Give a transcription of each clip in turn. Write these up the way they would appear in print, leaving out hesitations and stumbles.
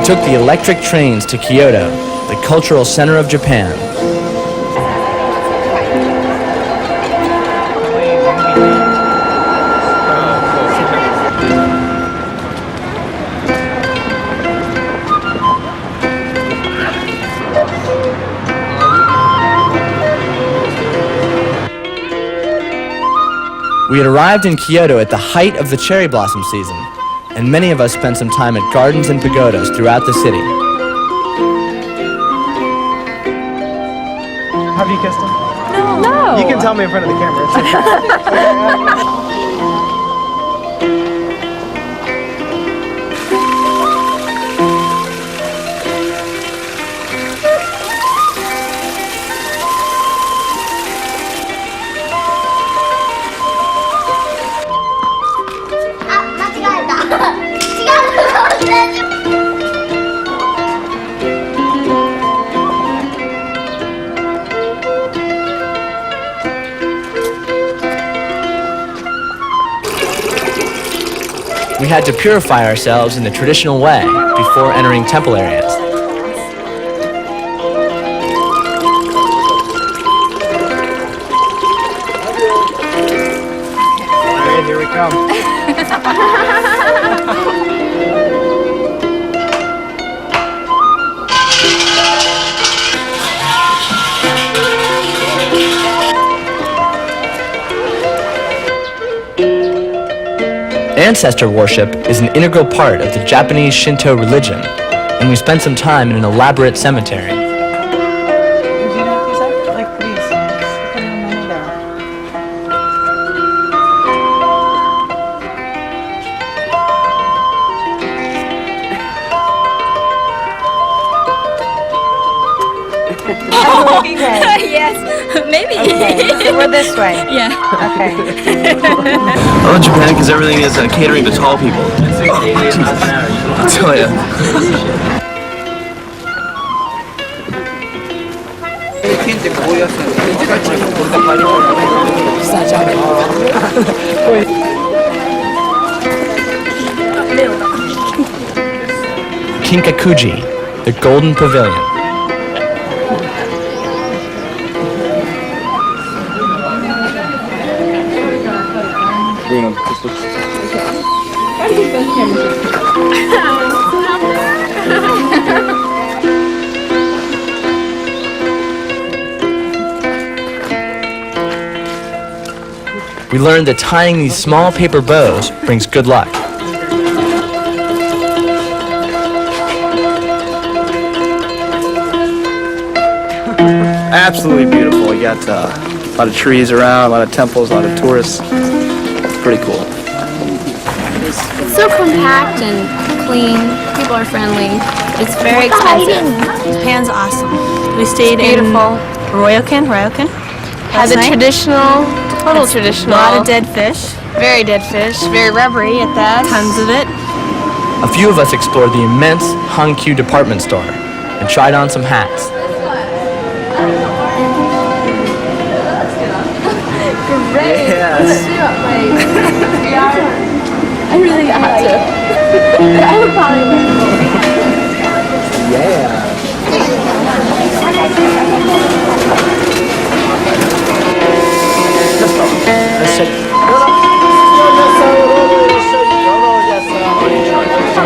took the electric trains to Kyoto, the cultural center of Japan. We had arrived in Kyoto at the height of the cherry blossom season, and many of us spent some time at gardens and pagodas throughout the city. Have you kissed him? No. You can tell me in front of the camera. We had to purify ourselves in the traditional way before entering temple areas. All right, here we come. Ancestor worship is an integral part of the Japanese Shinto religion, and we spent some time in an elaborate cemetery. Yes, maybe. Okay, so we're this way. Yeah. Okay. I love Japan because everything is catering to tall people. I'll tell ya. Kinkakuji, the Golden Pavilion. We learned that tying these small paper bows brings good luck. Absolutely beautiful. You got a lot of trees around, a lot of temples, a lot of tourists. It's pretty cool. It's so compact and clean. People are friendly. It's very expensive. Japan's awesome. We stayed Beautiful. in Ryokan. Has a traditional, total traditional. A lot of dead fish. Very dead fish. Very rubbery at that. Tons of it. A few of us explored the immense Hankyu department store and tried on some hats. Great. Yes. I really got to. I would probably wear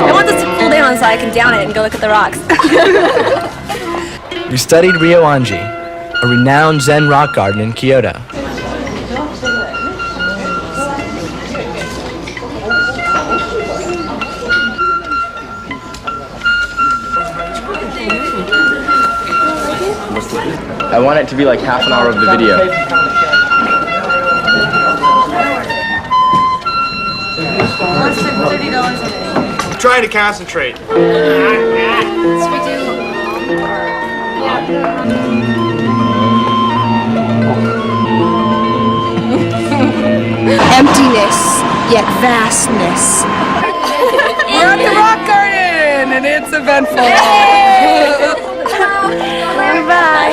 I want this to cool down so I can down it and go look at the rocks. We studied Ryoanji, a renowned Zen rock garden in Kyoto. I want it to be like half an hour of the video. I'm trying to concentrate. Emptiness, yet vastness. We're at the rock garden and it's eventful. Goodbye.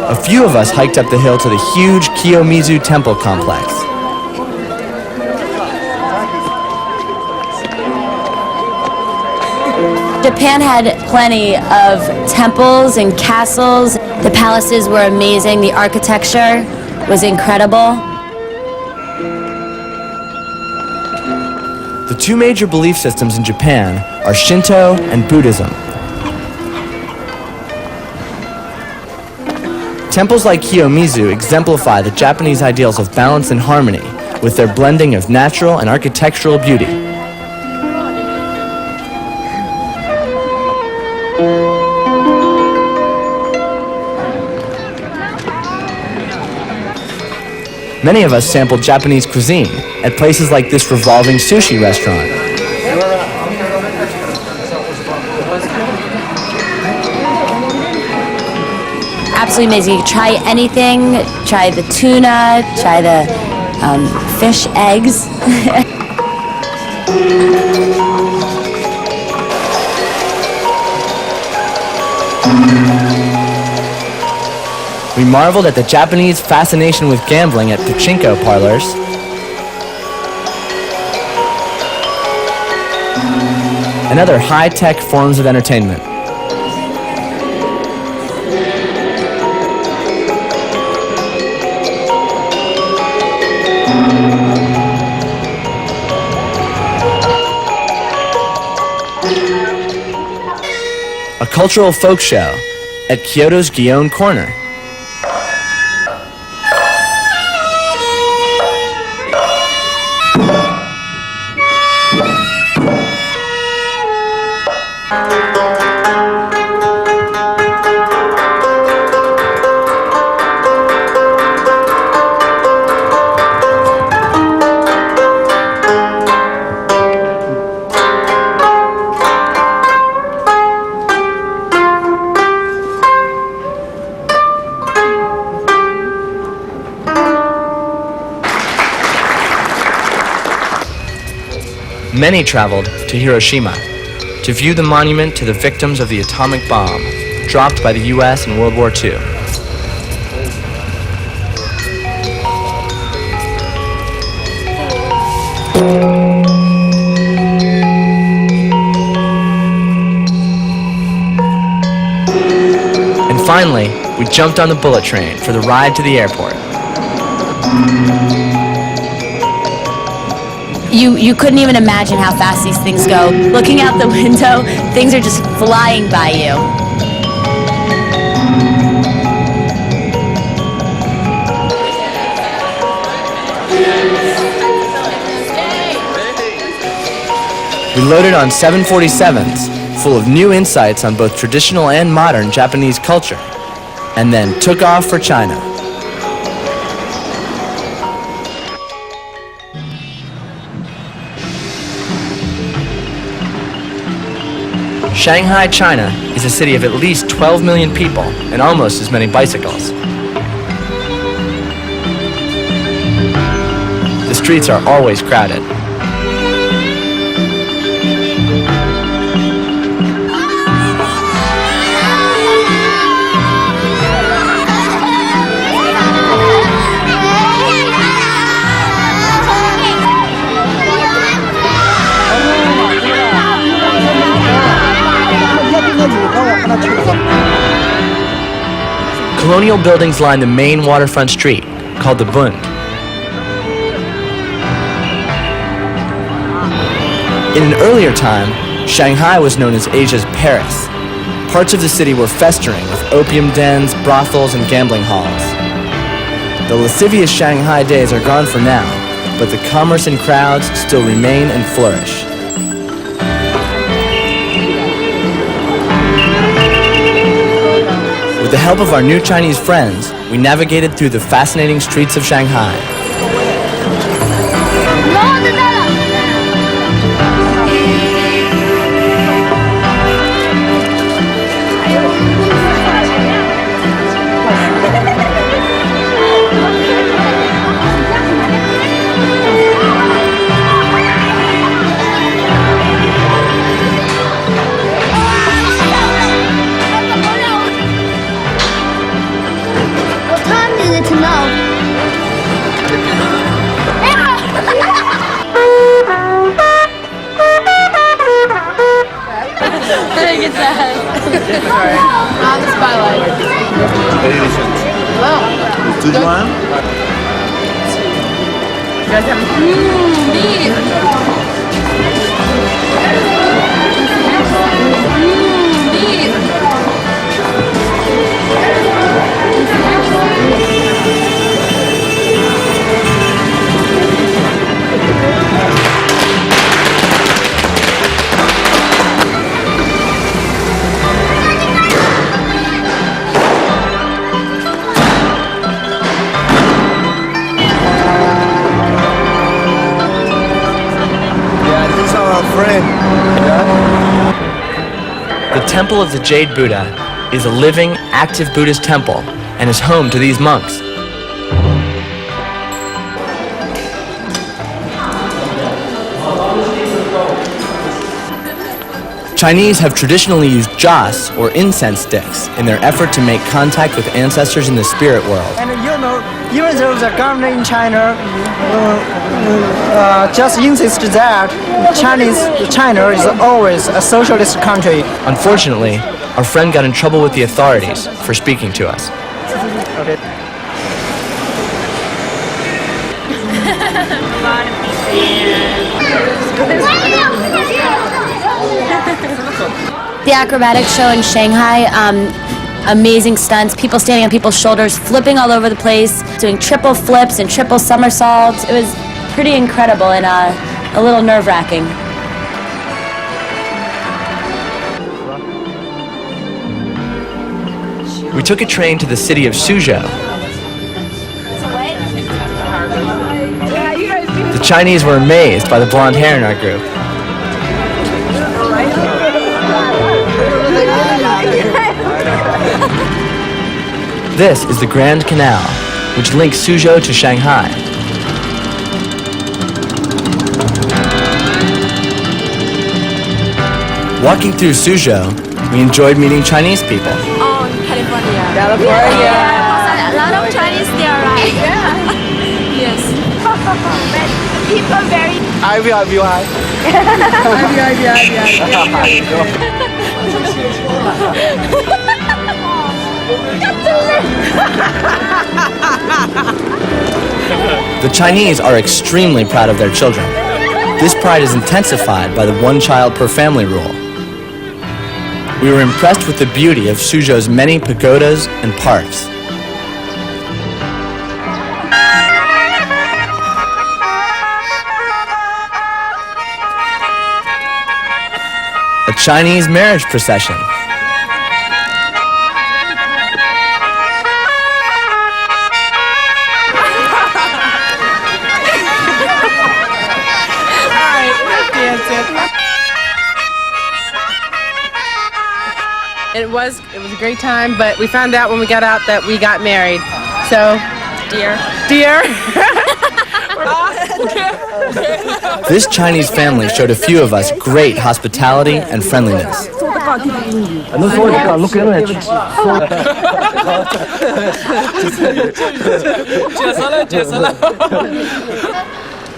A few of us hiked up the hill to the huge Kiyomizu temple complex. Japan had plenty of temples and castles. The palaces were amazing. The architecture was incredible. The two major belief systems in Japan are Shinto and Buddhism. Temples like Kiyomizu exemplify the Japanese ideals of balance and harmony with their blending of natural and architectural beauty. Many of us sampled Japanese cuisine at places like this revolving sushi restaurant. Absolutely amazing. You can try anything. Try the tuna, try the fish eggs. We marveled at the Japanese fascination with gambling at pachinko parlors. And other high-tech forms of entertainment. A cultural folk show at Kyoto's Gion Corner. Many traveled to Hiroshima to view the monument to the victims of the atomic bomb dropped by the U.S. in World War II. And finally, we jumped on the bullet train for the ride to the airport. You couldn't even imagine how fast these things go. Looking out the window, things are just flying by you. We loaded on 747s full of new insights on both traditional and modern Japanese culture, and then took off for China. Shanghai, China is a city of at least 12 million people and almost as many bicycles. The streets are always crowded. Colonial buildings line the main waterfront street, called the Bund. In an earlier time, Shanghai was known as Asia's Paris. Parts of the city were festering with opium dens, brothels, and gambling halls. The lascivious Shanghai days are gone for now, but the commerce and crowds still remain and flourish. With the help of our new Chinese friends, we navigated through the fascinating streets of Shanghai. What time is it to know? It's on the spotlight. You guys have The Temple of the Jade Buddha is a living, active Buddhist temple and is home to these monks. Chinese have traditionally used joss, or incense sticks, in their effort to make contact with ancestors in the spirit world. And even though the government in China just insists that China is always a socialist country. Unfortunately, our friend got in trouble with the authorities for speaking to us. Okay. The acrobatic show in Shanghai, amazing stunts, people standing on people's shoulders, flipping all over the place, doing triple flips and triple somersaults. It was pretty incredible and a little nerve-wracking. We took a train to the city of Suzhou. The Chinese were amazed by the blonde hair in our group. This is the Grand Canal, which links Suzhou to Shanghai. Walking through Suzhou, we enjoyed meeting Chinese people. Oh, California. California. A lot of Chinese there, right? Yeah. Yes. People very. The Chinese are extremely proud of their children. This pride is intensified by the one-child per family rule. We were impressed with the beauty of Suzhou's many pagodas and parks. A Chinese marriage procession. It was a great time, but we found out when we got out that we got married. So, dear. This Chinese family showed a few of us great hospitality and friendliness.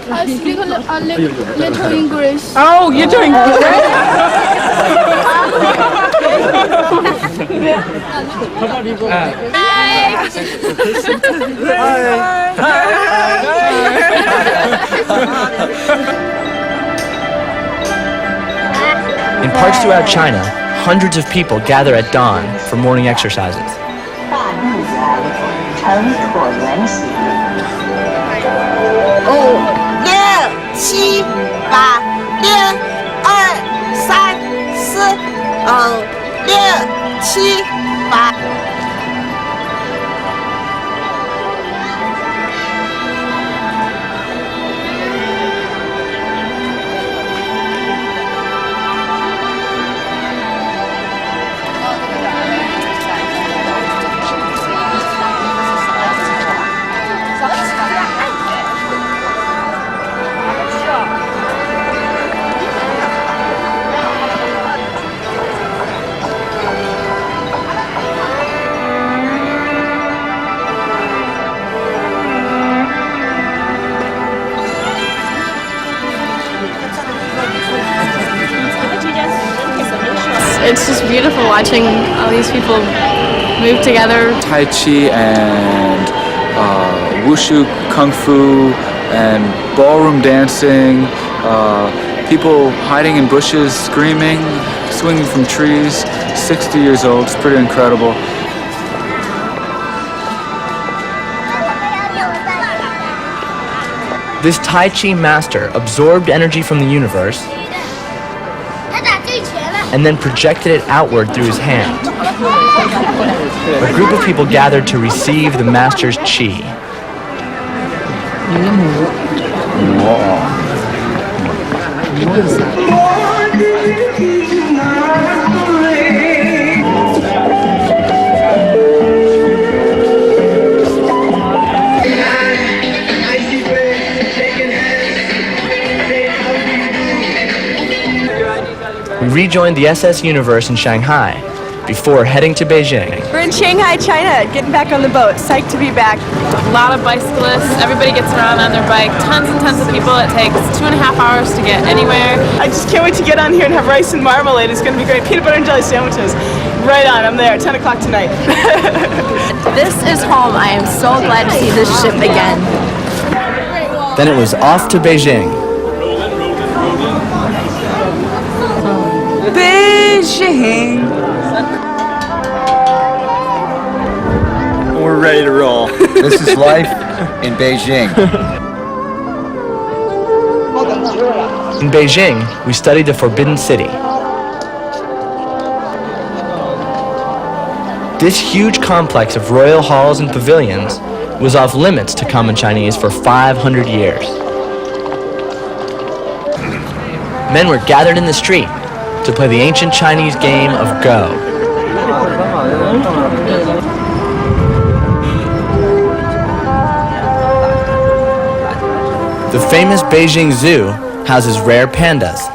I speak a little English. Oh, you're doing In parks throughout China, hundreds of people gather at dawn for morning exercises. It's just beautiful watching all these people move together. Tai Chi and Wushu Kung Fu and ballroom dancing, people hiding in bushes, screaming, swinging from trees, 60 years old. It's pretty incredible. This Tai Chi master absorbed energy from the universe and then projected it outward through his hand. A group of people gathered to receive the master's chi. We rejoined the SS Universe in Shanghai before heading to Beijing. We're in Shanghai, China, getting back on the boat. Psyched to be back. A lot of bicyclists. Everybody gets around on their bike. Tons and tons of people. It takes 2.5 hours to get anywhere. I just can't wait to get on here and have rice and marmalade. It's going to be great. Peanut butter and jelly sandwiches. Right on. I'm there. 10 o'clock tonight. This is home. I am so glad to see this ship again. Then it was off to Beijing. Beijing. We're ready to roll. This is life in Beijing. In Beijing, we studied the Forbidden City. This huge complex of royal halls and pavilions was off limits to common Chinese for 500 years. Men were gathered in the street to play the ancient Chinese game of Go. The famous Beijing Zoo houses rare pandas.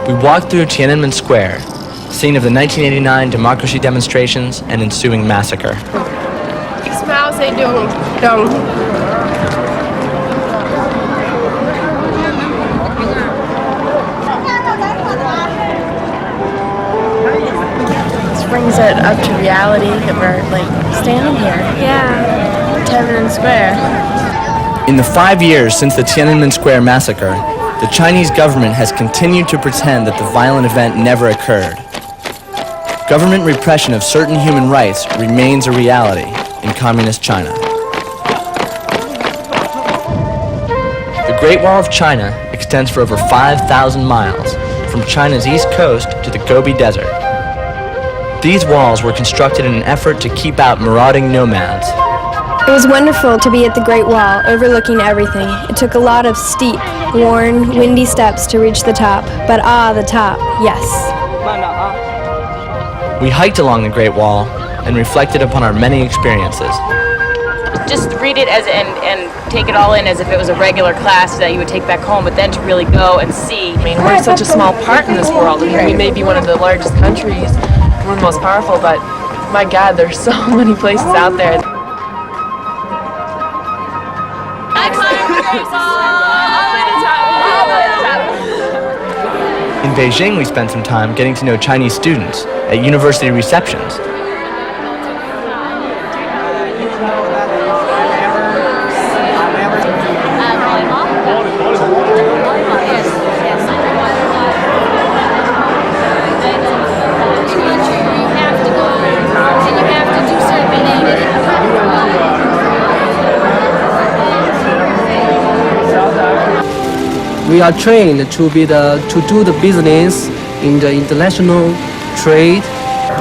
We walked through Tiananmen Square, scene of the 1989 democracy demonstrations and ensuing massacre. Smile, say dong. Brings it up to reality that we're standing here. Yeah, Tiananmen Square. In the 5 years since the Tiananmen Square massacre, the Chinese government has continued to pretend that the violent event never occurred. Government repression of certain human rights remains a reality in communist China. The Great Wall of China extends for over 5,000 miles, from China's east coast to the Gobi Desert. These walls were constructed in an effort to keep out marauding nomads. It was wonderful to be at the Great Wall, overlooking everything. It took a lot of steep, worn, windy steps to reach the top, but the top, yes. We hiked along the Great Wall and reflected upon our many experiences. Just read it as and take it all in as if it was a regular class that you would take back home, but then to really go and see. I mean, we're such a small part in this world. I mean, we may be one of the largest countries, we're the most powerful, but my God, there's so many places out there. In Beijing, we spent some time getting to know Chinese students at university receptions. We are trained to do the business in the international trade.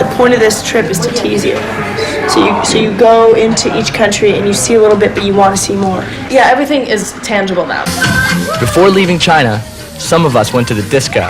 The point of this trip is to tease you. So you go into each country and you see a little bit, but you want to see more. Yeah, everything is tangible now. Before leaving China, some of us went to the disco.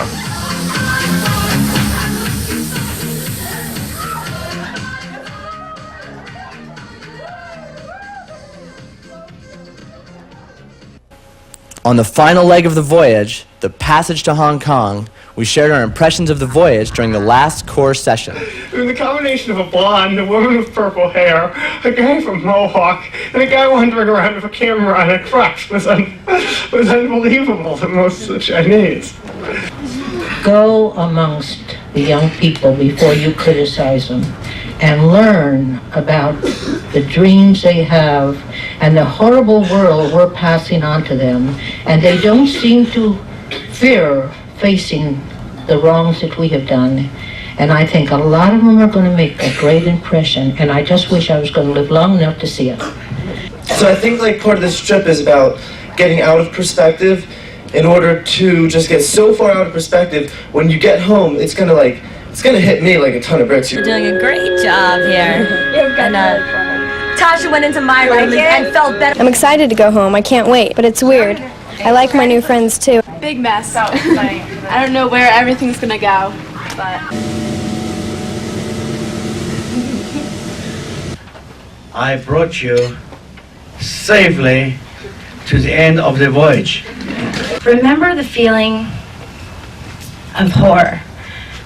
On the final leg of the voyage, the passage to Hong Kong, We shared our impressions of the voyage during the last core session. It was a combination of a blonde, a woman with purple hair, a guy from Mohawk, and a guy wandering around with a camera on a crutch. Was unbelievable to most of the Chinese. Go amongst the young people before you criticize them and learn about the dreams they have and the horrible world we're passing on to them, and they don't seem to fear facing the wrongs that we have done. And I think a lot of them are going to make a great impression, and I just wish I was going to live long enough to see it. So I think like part of this trip is about getting out of perspective in order to just get so far out of perspective. When you get home, it's gonna hit me like a ton of bricks. You're doing a great job here. And Tasha went into my room and felt better. I'm excited to go home. I can't wait, but it's weird. I like my new friends too. Big mess. I don't know where everything's gonna go, but I brought you safely to the end of the voyage. Remember the feeling of horror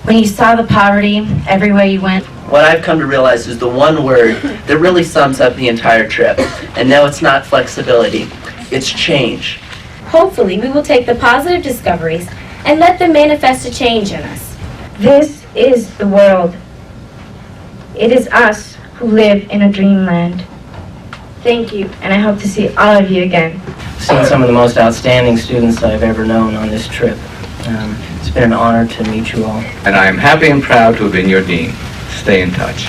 when you saw the poverty everywhere you went? What I've come to realize is the one word that really sums up the entire trip. And no, it's not flexibility, it's change. Hopefully, we will take the positive discoveries and let them manifest a change in us. This is the world. It is us who live in a dreamland. Thank you, and I hope to see all of you again. I've seen some of the most outstanding students I've ever known on this trip. It's been an honor to meet you all. And I am happy and proud to have been your dean. Stay in touch.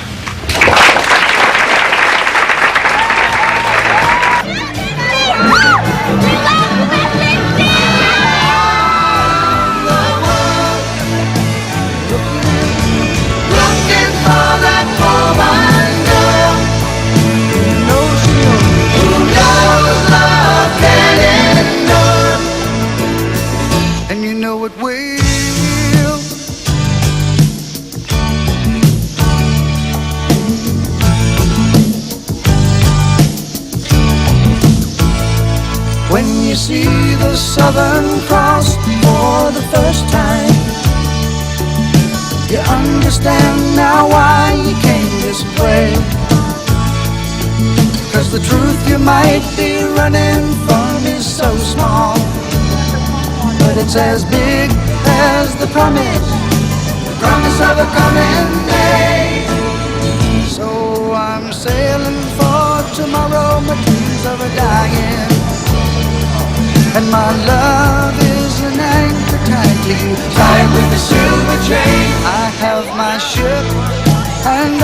When you see the Southern Cross for the first time, you understand now why you came this way. 'Cause the truth you might be running from is so small, but it's as big as the promise of a coming day. So I'm sailing for tomorrow, my dreams are dying, and my love is an anchor tightly tied with a silver chain. I have my ship and